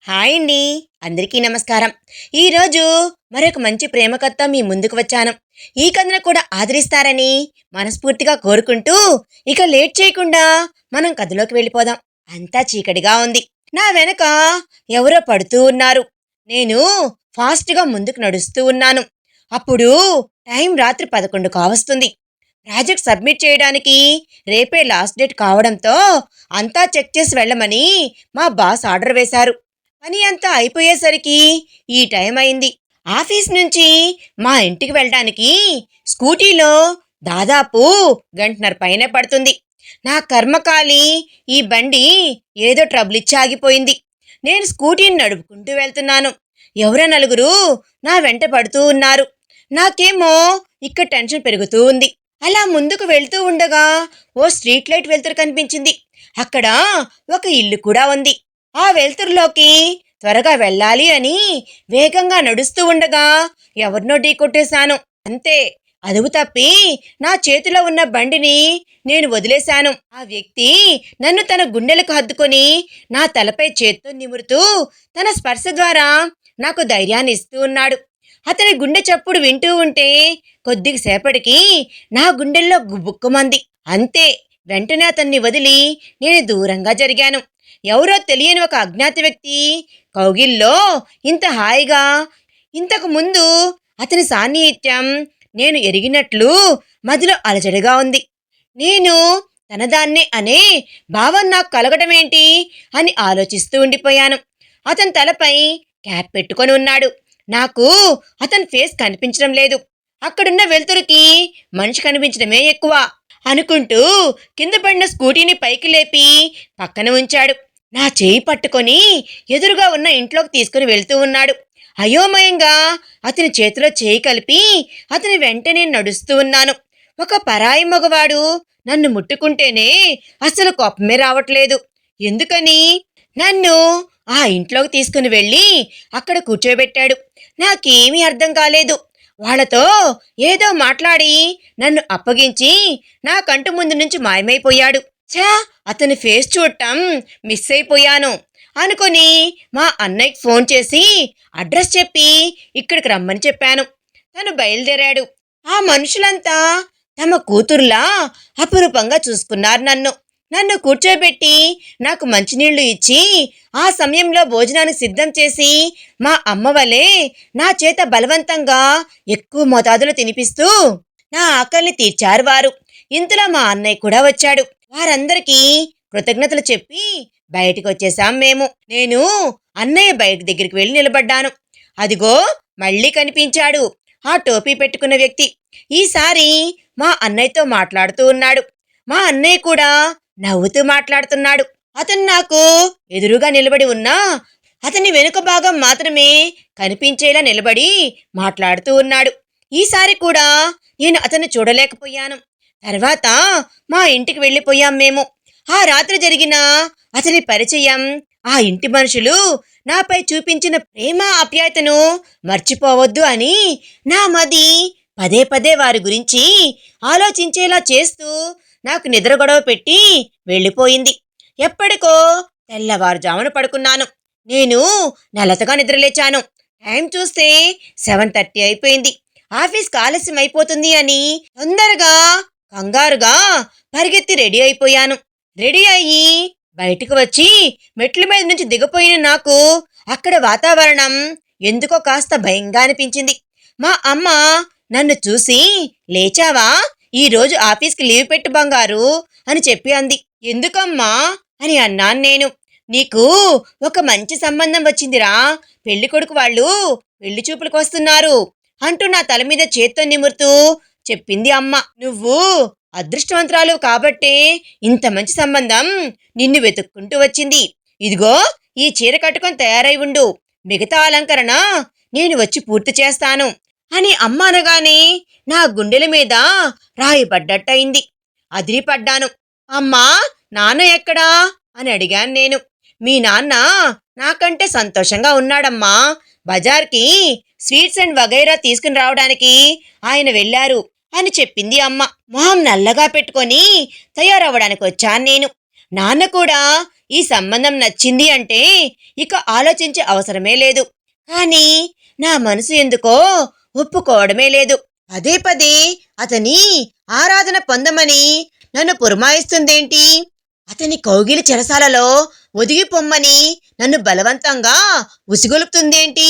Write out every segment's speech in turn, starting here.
Hi అండి. అందరికీ నమస్కారం. ఈరోజు మరొక మంచి ప్రేమ కథతో మీ ముందుకు వచ్చాను. ఈ కథను కూడా ఆదరిస్తారని మనస్ఫూర్తిగా కోరుకుంటూ, ఇక లేట్ చేయకుండా మనం కథలోకి వెళ్ళిపోదాం. అంతా చీకటిగా ఉంది. నా వెనక ఎవరో పడుతూ ఉన్నారు. నేను ఫాస్ట్‌గా ముందుకు నడుస్తూ ఉన్నాను. అప్పుడు టైం రాత్రి 11 కావస్తుంది. ప్రాజెక్ట్ సబ్మిట్ చేయడానికి రేపే లాస్ట్ డేట్ కావడంతో అంతా చెక్ చేసి వెళ్ళమని మా బాస్ ఆర్డర్ వేశారు. పని అంతా అయిపోయేసరికి ఈ టైం అయింది. ఆఫీస్ నుంచి మా ఇంటికి వెళ్ళడానికి స్కూటీలో దాదాపు గంటన్నర పైనే పడుతుంది. నా కర్మకాలి ఈ బండి ఏదో ట్రబుల్ ఇచ్చి ఆగిపోయింది. నేను స్కూటీని నడుపుకుంటూ వెళ్తున్నాను. ఎవరో నలుగురు నా వెంట పడుతూ ఉన్నారు. నాకేమో ఇక్కడ టెన్షన్ పెరుగుతూ ఉంది. అలా ముందుకు వెళ్తూ ఉండగా ఓ స్ట్రీట్ లైట్ వెలుతురు కనిపించింది. అక్కడ ఒక ఇల్లు కూడా ఉంది. ఆ వెలుతురులోకి త్వరగా వెళ్ళాలి అని వేగంగా నడుస్తూ ఉండగా ఎవరినో ఢీకొట్టేశాను. అంతే, అదుపు తప్పి నా చేతిలో ఉన్న బండిని నేను వదిలేశాను. ఆ వ్యక్తి నన్ను తన గుండెలకు హత్తుకొని నా తలపై చేత్తో నిమురుతూ తన స్పర్శ ద్వారా నాకు ధైర్యాన్ని ఇస్తూ ఉన్నాడు. అతని గుండె చప్పుడు వింటూ ఉంటే కొద్దిసేపటికి నా గుండెల్లో గుబుక్కుమంది. అంతే, వెంటనే అతన్ని వదిలి నేను దూరంగా జరిగాను. ఎవరో తెలియని ఒక అజ్ఞాత వ్యక్తి కౌగిల్లో ఇంత హాయిగా ఇంతకు ముందు అతని సాన్నిహిత్యం నేను ఎరిగినట్లు మదిలో అలజడిగా ఉంది. నేను తనదాన్నే అనే భావం నాకు కలగటమేంటి అని ఆలోచిస్తూ ఉండిపోయాను. అతని తలపై క్యాప్ పెట్టుకొని ఉన్నాడు. నాకు అతని ఫేస్ కనిపించడం లేదు. అక్కడున్న వెలుతురుకి మనిషి కనిపించడమే ఎక్కువ అనుకుంటూ కింద పడిన స్కూటీని పైకి లేపి పక్కన ఉంచాడు. నా చేయి పట్టుకొని ఎదురుగా ఉన్న ఇంట్లోకి తీసుకుని వెళ్తూ ఉన్నాడు. అయోమయంగా అతని చేతిలో చేయి కలిపి అతని వెంట నేను నడుస్తూ ఉన్నాను. ఒక పరాయి మగవాడు నన్ను ముట్టుకుంటేనే అసలు కోపమే రావట్లేదు. ఎందుకని నన్ను ఆ ఇంట్లోకి తీసుకుని వెళ్ళి అక్కడ కూర్చోబెట్టాడు. నాకేమీ అర్థం కాలేదు. వాళ్లతో ఏదో మాట్లాడి నన్ను అప్పగించి నా కంటి ముందు నుంచి మాయమైపోయాడు. అతని ఫేస్ చూడటం మిస్ అయిపోయాను అనుకొని మా అన్నయ్యకి ఫోన్ చేసి అడ్రస్ చెప్పి ఇక్కడికి రమ్మని చెప్పాను. తను బయలుదేరాడు. ఆ మనుషులంతా తమ కూతుర్లా అపురూపంగా చూసుకున్నారు నన్ను కూర్చోబెట్టి నాకు మంచినీళ్లు ఇచ్చి ఆ సమయంలో భోజనానికి సిద్ధం చేసి మా అమ్మ వలె నా చేత బలవంతంగా ఎక్కువ మోతాదులో తినిపిస్తూ నా ఆకలిని తీర్చారు వారు. ఇంతలో మా అన్నయ్య కూడా వచ్చాడు. వారందరికీ కృతజ్ఞతలు చెప్పి బయటికి వచ్చేశాం మేము. నేను అన్నయ్య బయట దగ్గరికి వెళ్ళి నిలబడ్డాను. అదిగో మళ్ళీ కనిపించాడు ఆ టోపీ పెట్టుకున్న వ్యక్తి. ఈసారి మా అన్నయ్యతో మాట్లాడుతూ ఉన్నాడు. మా అన్నయ్య కూడా నవ్వుతూ మాట్లాడుతున్నాడు. అతను నాకు ఎదురుగా నిలబడి ఉన్నా అతని వెనుక భాగం మాత్రమే కనిపించేలా నిలబడి మాట్లాడుతూ ఉన్నాడు. ఈసారి కూడా నేను అతన్ని చూడలేకపోయాను. తర్వాత మా ఇంటికి వెళ్ళిపోయాం మేము. ఆ రాత్రి జరిగిన అతని పరిచయం, ఆ ఇంటి మనుషులు నాపై చూపించిన ప్రేమ ఆప్యాయతను మర్చిపోవద్దు అని నా మది పదే పదే వారి గురించి ఆలోచించేలా చేస్తూ నాకు నిద్ర గొడవ పెట్టి వెళ్ళిపోయింది. ఎప్పటికో తెల్లవారుజామున పడుకున్నాను. నేను నలతగా నిద్రలేచాను. టైం చూస్తే 7:30 అయిపోయింది. ఆఫీస్కి ఆలస్యం అయిపోతుంది అని తొందరగా కంగారుగా పరిగెత్తి రెడీ అయిపోయాను. రెడీ అయ్యి బయటకు వచ్చి మెట్ల మీద నుంచి దిగపోయిన నాకు అక్కడ వాతావరణం ఎందుకో కాస్త భయంగా అనిపించింది. మా అమ్మ నన్ను చూసి, లేచావా, ఈరోజు ఆఫీస్కి లీవ్ పెట్టు బంగారు అని చెప్పి అంది. ఎందుకమ్మా అని అన్నాను నేను. నీకు ఒక మంచి సంబంధం వచ్చిందిరా, పెళ్లి కొడుకు వాళ్ళు పెళ్లి చూపులకు వస్తున్నారు అంటూ నా తల మీద చేత్తో నిమురుతూ చెప్పింది అమ్మ. నువ్వు అదృష్టవంతురాలు కాబట్టే ఇంత మంచి సంబంధం నిన్ను వెతుక్కుంటూ వచ్చింది. ఇదిగో ఈ చీర కట్టుకొని తయారై ఉండు, మిగతా అలంకరణ నేను వచ్చి పూర్తి చేస్తాను అని అమ్మ అనగానే నా గుండెల మీద రాయి పడ్డట్టయింది. అదిరిపడ్డాను. అమ్మా, నాన్న ఎక్కడా అని అడిగాను నేను. మీ నాన్న నాకంటే సంతోషంగా ఉన్నాడమ్మా. బజార్కి స్వీట్స్ అండ్ వగైరా తీసుకుని రావడానికి ఆయన వెళ్ళారు అని చెప్పింది అమ్మ. మొహం నల్లగా పెట్టుకొని తయారవ్వడానికి వచ్చాను నేను. నాన్న కూడా ఈ సంబంధం నచ్చింది అంటే ఇక ఆలోచించే అవసరమే లేదు. కానీ నా మనసు ఎందుకో ఒప్పుకోవడమే లేదు. పదే పదే అతని ఆరాధన పొందమని నన్ను పురమాయిస్తుందేంటి? అతని కౌగిలి చెరసాలలో ఒదిగిపొమ్మని నన్ను బలవంతంగా ఉసిగొలుపుతుందేంటి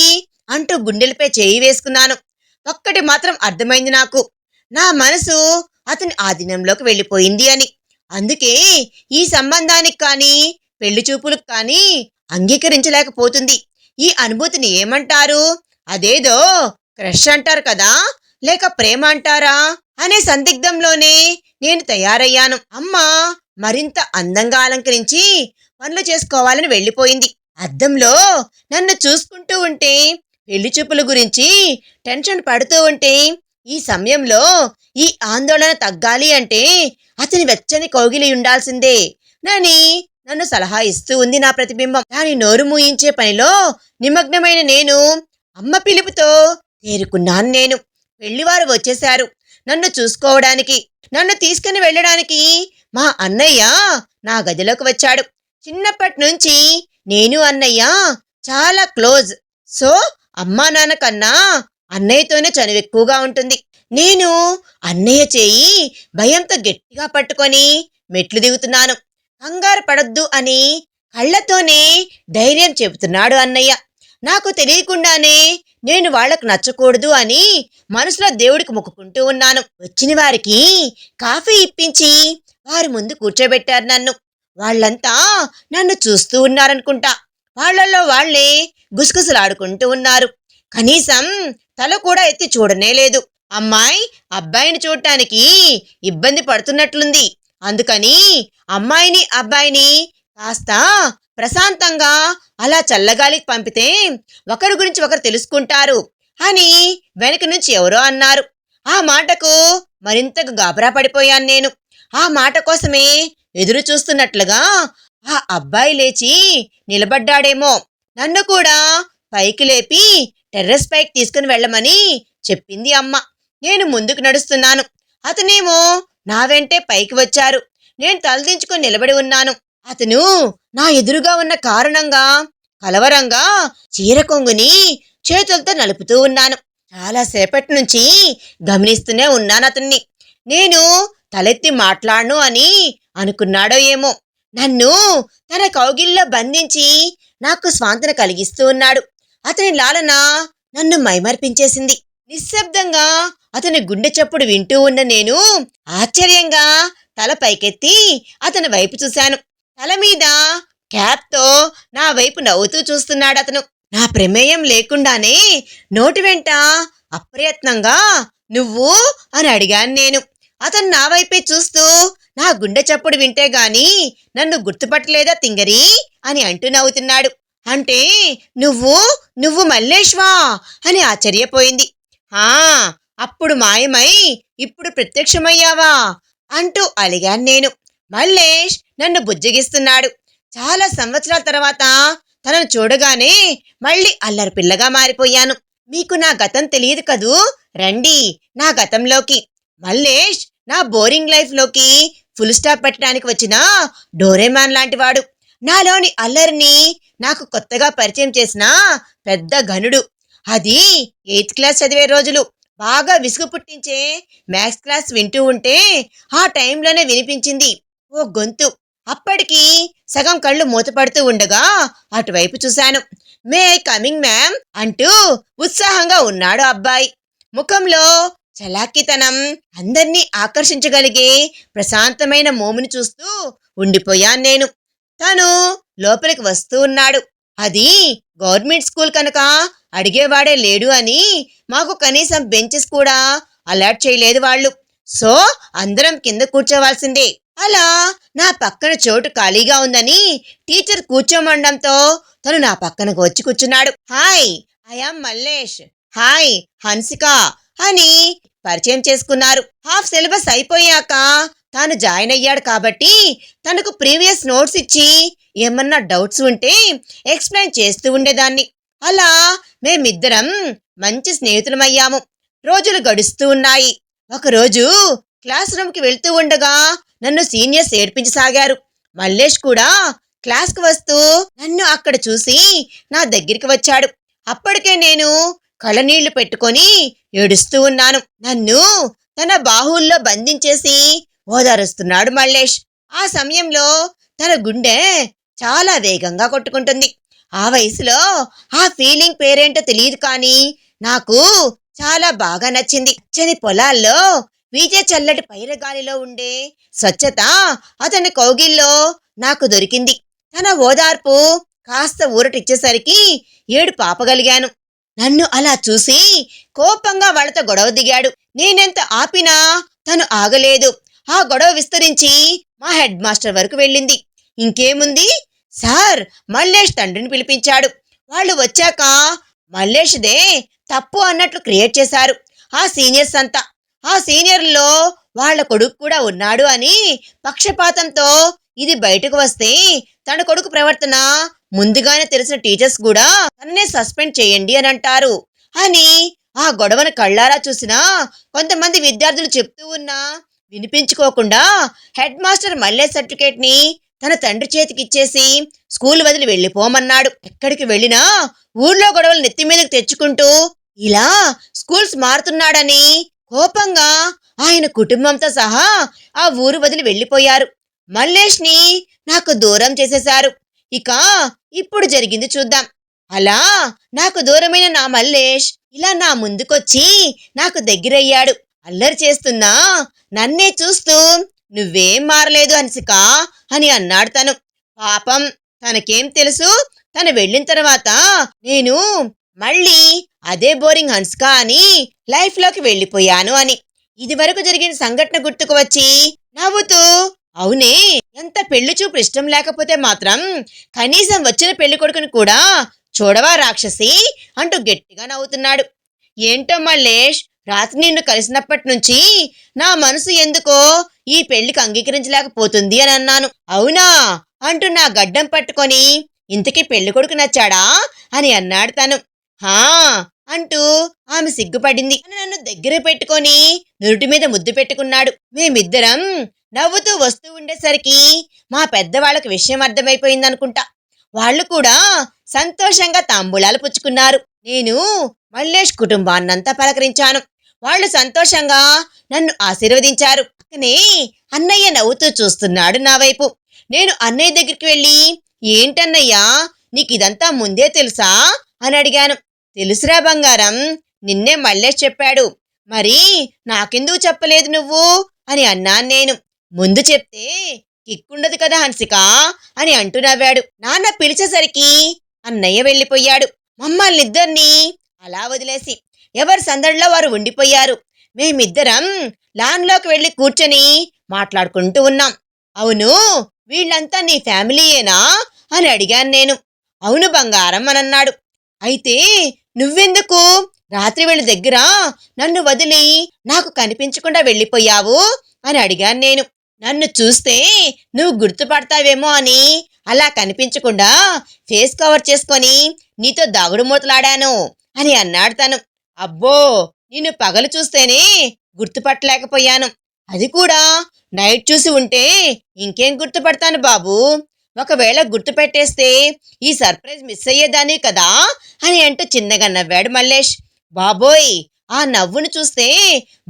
అంటూ గుండెలపై చేయి వేసుకున్నాను. ఒక్కటి మాత్రం అర్థమైంది నాకు, నా మనసు అతని ఆధీనంలోకి వెళ్ళిపోయింది అని. అందుకే ఈ సంబంధానికి కానీ పెళ్లి చూపులకు కానీ అంగీకరించలేకపోతుంది. ఈ అనుభూతిని ఏమంటారు? అదేదో క్రష్ అంటారు కదా, లేక ప్రేమ అంటారా అనే సందిగ్ధంలోనే నేను తయారయ్యాను. అమ్మ మరింత అందంగా అలంకరించి పనులు చేసుకోవాలని వెళ్ళిపోయింది. అద్దంలో నన్ను చూసుకుంటూ ఉంటే, పెళ్లి చూపుల గురించి టెన్షన్ పడుతూ ఉంటే, ఈ సమయంలో ఈ ఆందోళన తగ్గాలి అంటే అతని వెచ్చని కౌగిలి ఉండాల్సిందే నని నన్ను సలహా ఇస్తూ ఉంది నా ప్రతిబింబం. దాని నోరు మూయించే పనిలో నిమగ్నమైన నేను అమ్మ పిలుపుతో తేరుకున్నాను. నేను పెళ్లివారు వచ్చేశారు నన్ను చూసుకోవడానికి. నన్ను తీసుకుని వెళ్ళడానికి మా అన్నయ్య నా గదిలోకి వచ్చాడు. చిన్నప్పటి నుంచి నేను అన్నయ్య చాలా క్లోజ్. సో అమ్మా నాన్న కన్నా అన్నయ్యతోనే చనువు ఎక్కువగా ఉంటుంది. నేను అన్నయ్య చేయి భయంతో గట్టిగా పట్టుకొని మెట్లు దిగుతున్నాను. కంగారు పడొద్దు అని కళ్ళతోనే ధైర్యం చెబుతున్నాడు అన్నయ్య. నాకు తెలియకుండానే నేను వాళ్లకు నచ్చకూడదు అని మనసులో దేవుడికి మొక్కుకుంటూ ఉన్నాను. వచ్చిన వారికి కాఫీ ఇప్పించి వారి ముందు కూర్చోబెట్టారు నన్ను. వాళ్ళంతా నన్ను చూస్తూ ఉన్నారనుకుంటా. వాళ్లలో వాళ్లే గుసగుసలాడుకుంటూ ఉన్నారు. కనీసం తల కూడా ఎత్తి చూడనే లేదు. అమ్మాయి అబ్బాయిని చూడటానికి ఇబ్బంది పడుతున్నట్లుంది. అందుకని అమ్మాయిని అబ్బాయిని కాస్త ప్రశాంతంగా అలా చల్లగాలికి పంపితే ఒకరి గురించి ఒకరు తెలుసుకుంటారు అని వెనక నుంచి ఎవరో అన్నారు. ఆ మాటకు మరింతగా గాబరా పడిపోయాను నేను. ఆ మాట కోసమే ఎదురు చూస్తున్నట్లుగా ఆ అబ్బాయి లేచి నిలబడ్డాడేమో. నన్ను కూడా పైకి లేపి టెర్రస్ పైకి తీసుకుని వెళ్ళమని చెప్పింది అమ్మ. నేను ముందుకు నడుస్తున్నాను. అతనేమో నా వెంటే పైకి వచ్చారు. నేను తలదించుకొని నిలబడి ఉన్నాను. అతను నా ఎదురుగా ఉన్న కారణంగా కలవరంగా చీర కొంగుని చేతులతో నలుపుతూ ఉన్నాను. చాలాసేపటి నుంచి గమనిస్తూనే ఉన్నాను అతన్ని. నేను తలెత్తి మాట్లాడను అని అనుకున్నాడో ఏమో. నన్ను తన కౌగిల్లో బంధించి నాకు స్వాంతన కలిగిస్తూ ఉన్నాడు. అతని లాలన నన్ను మైమర్పించేసింది. నిశ్శబ్దంగా అతని గుండె చప్పుడు వింటూ ఉన్న నేను ఆశ్చర్యంగా తల పైకెత్తి అతని వైపు చూశాను. తల మీద క్యాప్తో నా వైపు నవ్వుతూ చూస్తున్నాడు అతను. నా ప్రమేయం లేకుండానే నోటి వెంట అప్రయత్నంగా నువ్వు అని అడిగాను నేను. అతను నా వైపే చూస్తూ నా గుండె చప్పుడు వింటే గాని నన్ను గుర్తుపట్టలేదా తింగరి అని అంటూ నవ్వుతున్నాడు. అంటే నువ్వు నువ్వు మల్లేష్వా అని ఆశ్చర్యపోయింది. అప్పుడు మాయమై ఇప్పుడు ప్రత్యక్షమయ్యావా అంటూ అలిగాను నేను. మల్లేష్ నన్ను బుజ్జగిస్తున్నాడు. చాలా సంవత్సరాల తర్వాత తనను చూడగానే మళ్ళీ అల్లరి పిల్లగా మారిపోయాను. మీకు నా గతం తెలియదు కదూ, రండి నా గతంలోకి. మల్లేష్ నా బోరింగ్ లైఫ్లోకి ఫుల్ స్టాప్ పెట్టడానికి వచ్చిన డోరేమాన్ లాంటివాడు. నాలోని అల్లరిని నాకు కొత్తగా పరిచయం చేసిన పెద్ద ఘనుడు. అది 8th క్లాస్ చదివే రోజులు. బాగా విసుగు పుట్టించే మ్యాథ్స్ క్లాస్ వింటూ ఉంటే ఆ టైంలోనే వినిపించింది ఓ గొంతు. అప్పటికి సగం కళ్ళు మూతపడుతూ ఉండగా అటువైపు చూశాను. మే ఐ కమింగ్ మ్యామ్ అంటూ ఉత్సాహంగా ఉన్నాడు అబ్బాయి. ముఖంలో చలాకితనం, అందర్నీ ఆకర్షించగలిగే ప్రశాంతమైన మోముని చూస్తూ ఉండిపోయాను నేను. తను లోపలికి వస్తూ ఉన్నాడు. అది గవర్నమెంట్ స్కూల్ కనుక అడిగేవాడే లేడు అని మాకు కనీసం బెంచెస్ కూడా అలాట్ చేయలేదు వాళ్ళు. సో అందరం కింద కూర్చోవాల్సిందే. అలా నా పక్కన చోటు ఖాళీగా ఉందని టీచర్ కూర్చోమండంతో తను నా పక్కనకు వచ్చి కూర్చున్నాడు. Hi, I'm Mallesh. Hi Hansika అని పరిచయం చేసుకున్నారు. హాఫ్ సిలబస్ అయిపోయాక తాను జాయిన్ అయ్యాడు కాబట్టి తనకు ప్రీవియస్ నోట్స్ ఇచ్చి ఏమన్నా డౌట్స్ ఉంటే ఎక్స్ప్లెయిన్ చేస్తూ ఉండేదాన్ని. అలా మేమిద్దరం మంచి స్నేహితులమయ్యాము. రోజులు గడుస్తూ ఉన్నాయి. ఒకరోజు క్లాస్ రూమ్కి వెళ్తూ ఉండగా నన్ను సీనియర్స్ ఏడ్పించసాగారు. మల్లేష్ కూడా క్లాస్కి వస్తూ నన్ను అక్కడ చూసి నా దగ్గరికి వచ్చాడు. అప్పటికే నేను కళ్ళనీళ్లు పెట్టుకొని ఏడుస్తూ ఉన్నాను. నన్ను తన బాహుల్లో బంధించేసి ఓదారుస్తున్నాడు మల్లేష్. ఆ సమయంలో తన గుండె చాలా వేగంగా కొట్టుకుంటుంది. ఆ వయసులో ఆ ఫీలింగ్ పేరేంటో తెలియదు, కానీ నాకు చాలా బాగా నచ్చింది. పచ్చని పొలాల్లో వీచే చల్లటి పైరగాలిలో ఉండే స్వచ్ఛత అతని కౌగిల్లో నాకు దొరికింది. తన ఓదార్పు కాస్త ఊరటిచ్చేసరికి ఏడు పాపగలిగాను. నన్ను అలా చూసి కోపంగా వాళ్ళతో గొడవ దిగాడు. నేనెంత ఆపినా తను ఆగలేదు. ఆ గొడవ విస్తరించి మా హెడ్ మాస్టర్ వరకు వెళ్ళింది. ఇంకేముంది, సార్ మల్లేష్ తండ్రిని పిలిపించాడు. వాళ్ళు వచ్చాక మల్లేష్దే తప్పు అన్నట్లు క్రియేట్ చేశారు ఆ సీనియర్స్ అంతా. ఆ సీనియర్లో వాళ్ళ కొడుకు కూడా ఉన్నాడు అని పక్షపాతంతో ఇది బయటకు వస్తే తన కొడుకు ప్రవర్తన ముందుగానే తెలిసిన టీచర్స్ కూడా తన్నే సస్పెండ్ చేయండి అని అంటారు అని ఆ గొడవను కళ్ళారా చూసిన కొంతమంది విద్యార్థులు చెప్తూ ఉన్నా వినిపించుకోకుండా హెడ్ మాస్టర్ మల్లేష్ సర్టిఫికేట్ ని తన తండ్రి చేతికి ఇచ్చేసి స్కూల్ వదిలి వెళ్ళిపోమన్నాడు. ఎక్కడికి వెళ్ళినా ఊర్లో గొడవలు నెత్తి మీదకి తెచ్చుకుంటూ ఇలా స్కూల్స్ మారుతున్నాడని కోపంగా ఆయన కుటుంబంతో సహా ఆ ఊరు వదిలి వెళ్ళిపోయారు. మల్లేష్ ని నాకు దూరం చేసేశారు. ఇక ఇప్పుడు జరిగింది చూద్దాం. అలా నాకు దూరమైన నా మల్లేష్ ఇలా నా ముందుకొచ్చి నాకు దగ్గరయ్యాడు. అల్లరి చేస్తున్నా నన్నే చూస్తూ నువ్వేం మారలేదు హన్సిక అని అన్నాడు తను. పాపం తనకేం తెలుసు, తను వెళ్ళిన తర్వాత నేను మళ్ళీ అదే బోరింగ్ హన్సిక అని లైఫ్లోకి వెళ్ళిపోయాను అని. ఇదివరకు జరిగిన సంఘటన గుర్తుకు వచ్చి నవ్వుతూ, అవునే, ఎంత పెళ్లి చూపు ఇష్టం లేకపోతే మాత్రం కనీసం వచ్చిన పెళ్లి కొడుకుని కూడా చూడవా రాక్షసి అంటూ గట్టిగా నవ్వుతున్నాడు. ఏంటో మల్లేష్, రాత్రి నిన్ను కలిసినప్పటి నుంచి నా మనసు ఎందుకో ఈ పెళ్లికి అంగీకరించలేకపోతుంది అని అన్నాను. అవునా అంటూ నా గడ్డం పట్టుకొని ఇంతకీ పెళ్లి కొడుకు నచ్చాడా అని అన్నాడు తను. హా అంటూ ఆమె సిగ్గుపడింది. నన్ను దగ్గర పెట్టుకొని నురుటి మీద ముద్దు పెట్టుకున్నాడు. మేమిద్దరం నవ్వుతూ వస్తూ ఉండేసరికి మా పెద్దవాళ్ళకి విషయం అర్థమైపోయిందనుకుంటా. వాళ్ళు కూడా సంతోషంగా తాంబూలాలు పుచ్చుకున్నారు. నేను మల్లేష్ కుటుంబాన్నంతా పలకరించాను. వాళ్ళు సంతోషంగా నన్ను ఆశీర్వదించారు. పక్కనే అన్నయ్య నవ్వుతూ చూస్తున్నాడు నా వైపు. నేను అన్నయ్య దగ్గరికి వెళ్ళి, ఏంటన్నయ్యా నీకిదంతా ముందే తెలుసా అని అడిగాను. తెలుసురా బంగారం, నిన్నే మల్లేష్ చెప్పాడు. మరి నాకెందుకు చెప్పలేదు నువ్వు అని అన్నాను నేను. ముందు చెప్తే కిక్కుండదు కదా హన్సిక అని అంటూ నవ్వాడు. నాన్న పిలిచేసరికి అన్నయ్య వెళ్ళిపోయాడు. మమ్మల్నిద్దరినీ అలా వదిలేసి ఎవరి సందడిలో వారు ఉండిపోయారు. మేమిద్దరం లాన్లోకి వెళ్ళి కూర్చొని మాట్లాడుకుంటూ ఉన్నాం. అవును, వీళ్ళంతా నీ ఫ్యామిలీయేనా అని అడిగాను నేను. అవును బంగారం అని అన్నాడు. అయితే నువ్వెందుకు రాత్రి వీళ్ళ దగ్గర నన్ను వదిలి నాకు కనిపించకుండా వెళ్ళిపోయావు అని అడిగాను నేను. నన్ను చూస్తే నువ్వు గుర్తుపడతావేమో అని అలా కనిపించకుండా ఫేస్ కవర్ చేసుకొని నీతో దాగుడు మూతలాడాను అని అన్నాడు తను. అబ్బో, నిన్ను పగలు చూస్తేనే గుర్తుపట్టలేకపోయాను. అది కూడా నైట్ చూసి ఉంటే ఇంకేం గుర్తుపడతాను బాబు. ఒకవేళ గుర్తుపెట్టేస్తే ఈ సర్ప్రైజ్ మిస్ అయ్యేదాన్ని కదా అని అంటూ చిన్నగా నవ్వాడు మల్లేష్. బాబోయ్, ఆ నవ్వును చూస్తే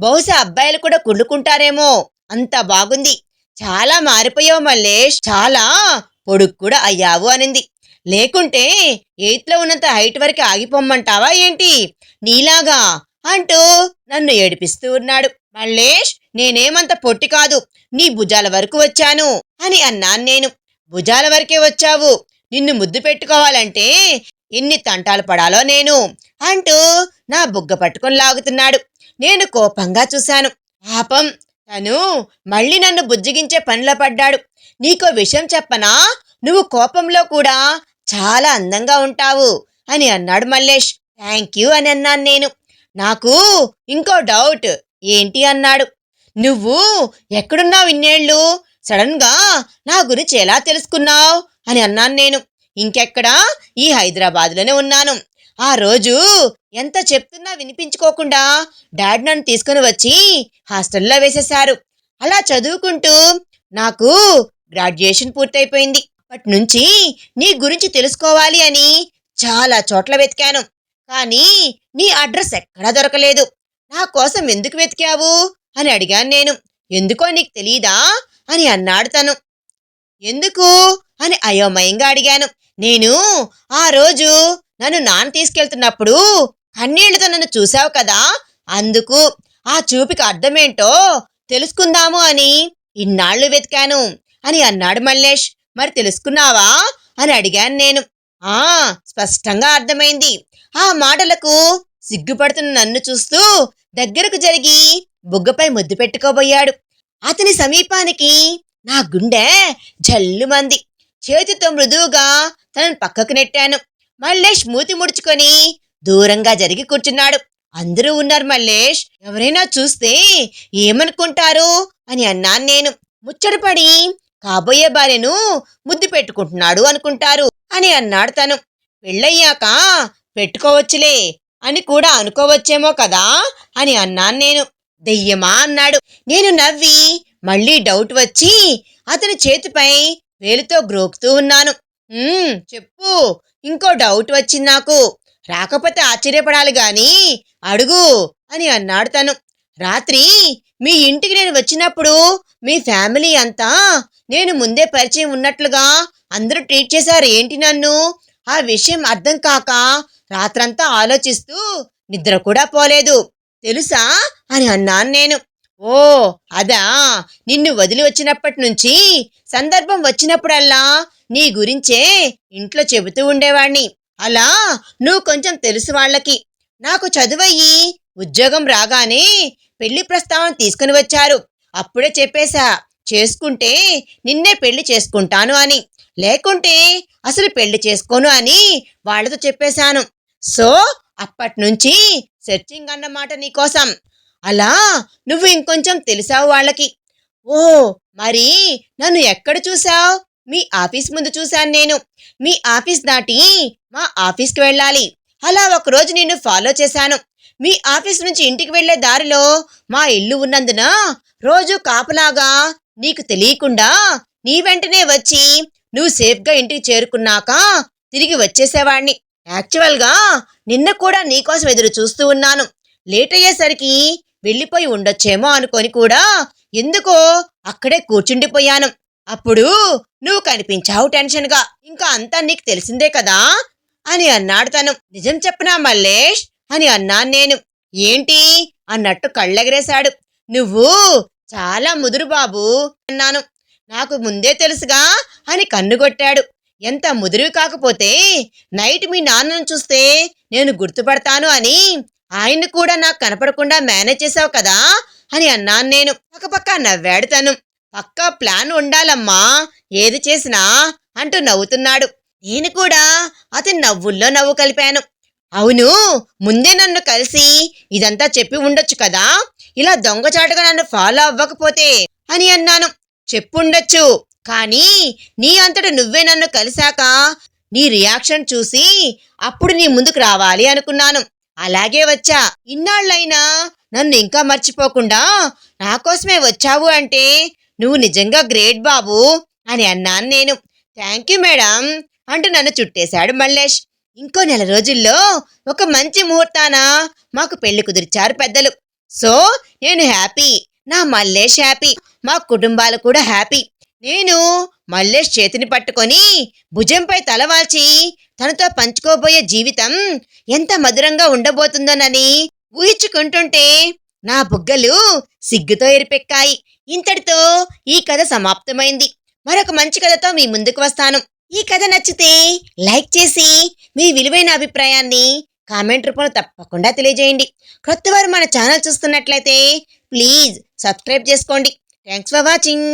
బహుశా అబ్బాయిలు కూడా కుళ్ళుకుంటారేమో, అంత బాగుంది. చాలా మారిపోయావు మల్లేష్, చాలా పొడుగు కూడా అయ్యావు అనింది. లేకుంటే 8th ఉన్నంత హైట్ వరకు ఆగిపోమ్మంటావా ఏంటి నీలాగా అంటూ నన్ను ఏడిపిస్తూ ఉన్నాడు. మల్లేష్, నేనేమంత పొట్టి కాదు, నీ భుజాల వరకు వచ్చాను అని అన్నాను నేను. భుజాల వరకే వచ్చావు, నిన్ను ముద్దు పెట్టుకోవాలంటే ఎన్ని తంటాలు పడాలో నేను అంటూ నా బుగ్గ పట్టుకొని లాగుతున్నాడు. నేను కోపంగా చూశాను. పాపం, తను మళ్ళీ నన్ను బుజ్జగించే పనిలో పడ్డాడు. నీకో విషయం చెప్పనా, నువ్వు కోపంలో కూడా చాలా అందంగా ఉంటావు అని అన్నాడు మల్లేష్. థ్యాంక్ యూ అని అన్నాను నేను. నాకు ఇంకో డౌట్. ఏంటి అన్నాడు. నువ్వు ఎక్కడున్నావు ఇన్నేళ్ళు? సడన్ గా నా గురించి ఎలా తెలుసుకున్నావు అని అన్నాను నేను. ఇంకెక్కడా, ఈ హైదరాబాద్లోనే ఉన్నాను. ఆ రోజు ఎంత చెప్తున్నా వినిపించుకోకుండా డాడీ నన్ను తీసుకుని వచ్చి హాస్టల్లో వేసేశారు. అలా చదువుకుంటూ నాకు గ్రాడ్యుయేషన్ పూర్తయిపోయింది. అప్పట్నుంచి నీ గురించి తెలుసుకోవాలి అని చాలా చోట్ల వెతికాను. కానీ నీ అడ్రస్ ఎక్కడా దొరకలేదు. నా కోసం ఎందుకు వెతికావు అని అడిగాను నేను. ఎందుకో నీకు తెలీదా అని అన్నాడు తను. ఎందుకు అని అయోమయంగా అడిగాను. నేను ఆ రోజు నన్ను నాన్న తీసుకెళ్తున్నప్పుడు కన్నీళ్లతో నన్ను చూశావు కదా, అందుకు ఆ చూపుకి అర్థమేంటో తెలుసుకుందాము అని ఇన్నాళ్ళు వెతికాను అని అన్నాడు మల్లేష్. మరి తెలుసుకున్నావా అని అడిగాను నేను. ఆ, స్పష్టంగా అర్థమైంది. ఆ మాటలకు సిగ్గుపడుతున్న నన్ను చూస్తూ దగ్గరకు జరిగి బుగ్గపై ముద్దు పెట్టుకోబోయాడు. అతని సమీపానికి నా గుండె జల్లుమంది. చేతితో మృదువుగా తనను పక్కకు నెట్టాను. మల్లేష్ మూతి ముడుచుకొని దూరంగా జరిగి కూర్చున్నాడు. అందరూ ఉన్నారు మల్లేష్, ఎవరైనా చూస్తే ఏమనుకుంటారు అని అన్నాను నేను. ముచ్చటపడి కాబోయే భార్యను ముద్దు పెట్టుకుంటున్నాడు అనుకుంటారు అని అన్నాడు తను. పెళ్ళయ్యాక పెట్టుకోవచ్చులే అని కూడా అనుకోవచ్చేమో కదా అని అన్నాను నేను. దెయ్యమా అన్నాడు. నేను నవ్వి మళ్ళీ డౌట్ వచ్చి అతని చేతిపై వేలుతో గ్రోకుతూ ఉన్నాను. చెప్పు, ఇంకో డౌట్ వచ్చింది నాకు. రాకపోతే ఆశ్చర్యపడాలి గాని అడుగు అని అన్నాడు తను. రాత్రి మీ ఇంటికి నేను వచ్చినప్పుడు మీ ఫ్యామిలీ అంతా నేను ముందే పరిచయం ఉన్నట్లుగా అందరూ ట్రీట్ చేశారు ఏంటి నన్ను? ఆ విషయం అర్థం కాక రాత్రంతా ఆలోచిస్తూ నిద్ర కూడా పోలేదు తెలుసా అని అన్నాను నేను. ఓ అదా, నిన్ను వదిలి వచ్చినప్పటి నుంచి సందర్భం వచ్చినప్పుడల్లా నీ గురించే ఇంట్లో చెబుతూ ఉండేవాణ్ణి. అలా నువ్వు కొంచెం తెలుసు వాళ్ళకి. నాకు చదువయ్యి ఉద్యోగం రాగానే పెళ్లి ప్రస్తావన తీసుకుని వచ్చారు. అప్పుడే చెప్పేశా, చేసుకుంటే నిన్నే పెళ్లి చేసుకుంటాను అని, లేకుంటే అసలు పెళ్లి చేసుకోను అని వాళ్లతో చెప్పేశాను. సో అప్పట్నుంచి సెర్చింగ్ అన్నమాట నీకోసం. అలా నువ్వు ఇంకొంచెం తెలిసావు వాళ్ళకి. ఓ, మరి నన్ను ఎక్కడ చూసావు? మీ ఆఫీస్ ముందు చూశాను నేను. మీ ఆఫీస్ దాటి మా ఆఫీస్కి వెళ్ళాలి. అలా ఒకరోజు నిన్ను ఫాలో చేశాను. మీ ఆఫీస్ నుంచి ఇంటికి వెళ్లే దారిలో మా ఇల్లు ఉన్నందున రోజు కాపలాగా నీకు తెలియకుండా నీ వెంటనే వచ్చి నువ్వు సేఫ్గా ఇంటికి చేరుకున్నాక తిరిగి వచ్చేసేవాణ్ణి. యాక్చువల్గా నిన్న కూడా నీకోసం ఎదురు చూస్తూ ఉన్నాను. లేట్ అయ్యేసరికి వెళ్ళిపోయి ఉండొచ్చేమో అనుకొని కూడా ఎందుకో అక్కడే కూర్చుండిపోయాను. అప్పుడు నువ్వు కనిపించావు టెన్షన్గా. ఇంకా అంతా నీకు తెలిసిందే కదా అని అన్నాడు తను. నిజం చెప్పనా మల్లేష్ అని అన్నాను నేను. ఏంటి అన్నట్టు కళ్ళెగరేశాడు. నువ్వు చాలా ముదురు బాబు అన్నాను. నాకు ముందే తెలుసుగా అని కన్నుగొట్టాడు. ఎంత ముదురువి కాకపోతే నైట్ మీ నాన్నను చూస్తే నేను గుర్తుపడతాను అని ఆయన్ని కూడా నాకు కనపడకుండా మేనేజ్ చేసావు కదా అని అన్నాను నేను. పక్కపక్క నవ్వాడు తను. పక్కా ప్లాన్ ఉండాలమ్మా ఏది చేసినా అంటూ నవ్వుతున్నాడు. నేను కూడా అతని నవ్వుల్లో నవ్వు కలిపాను. అవును, ముందే నన్ను కలిసి ఇదంతా చెప్పి ఉండొచ్చు కదా, ఇలా దొంగచాటుగా నన్ను ఫాలో అవ్వకపోతే అని అన్నాను. చెప్పుండొచ్చు, కానీ నీ అంతట నువ్వే నన్ను కలిశాక నీ రియాక్షన్ చూసి అప్పుడు నీ ముందుకు రావాలి అనుకున్నాను. అలాగే వచ్చా. ఇన్నాళ్ళైనా నన్ను ఇంకా మర్చిపోకుండా నా కోసమే వచ్చావు అంటే నువ్వు నిజంగా గ్రేట్ బాబు అని అన్నాను నేను. థ్యాంక్ యూ మేడం అంటూ నన్ను చుట్టేశాడు మల్లేష్. ఇంకో నెల రోజుల్లో ఒక మంచి ముహూర్తాన మాకు పెళ్లి కుదిర్చారు పెద్దలు. సో నేను హ్యాపీ, నా మల్లేష్ హ్యాపీ, మా కుటుంబాలు కూడా హ్యాపీ. నేను మల్లేష్ చేతిని పట్టుకొని భుజంపై తలవాల్చి తనతో పంచుకోబోయే జీవితం ఎంత మధురంగా ఉండబోతుందోనని ఊహించుకుంటుంటే నా బుగ్గలు సిగ్గుతో ఎరిపెక్కాయి. ఇంతటితో ఈ కథ సమాప్తమైంది. మరొక మంచి కథతో మీ ముందుకు వస్తాను. ఈ కథ నచ్చితే లైక్ చేసి మీ విలువైన అభిప్రాయాన్ని కామెంట్ రూపంలో తప్పకుండా తెలియజేయండి. కొత్తవారు మన ఛానల్ చూస్తున్నట్లయితే ప్లీజ్ సబ్స్క్రైబ్ చేసుకోండి. Thanks for watching.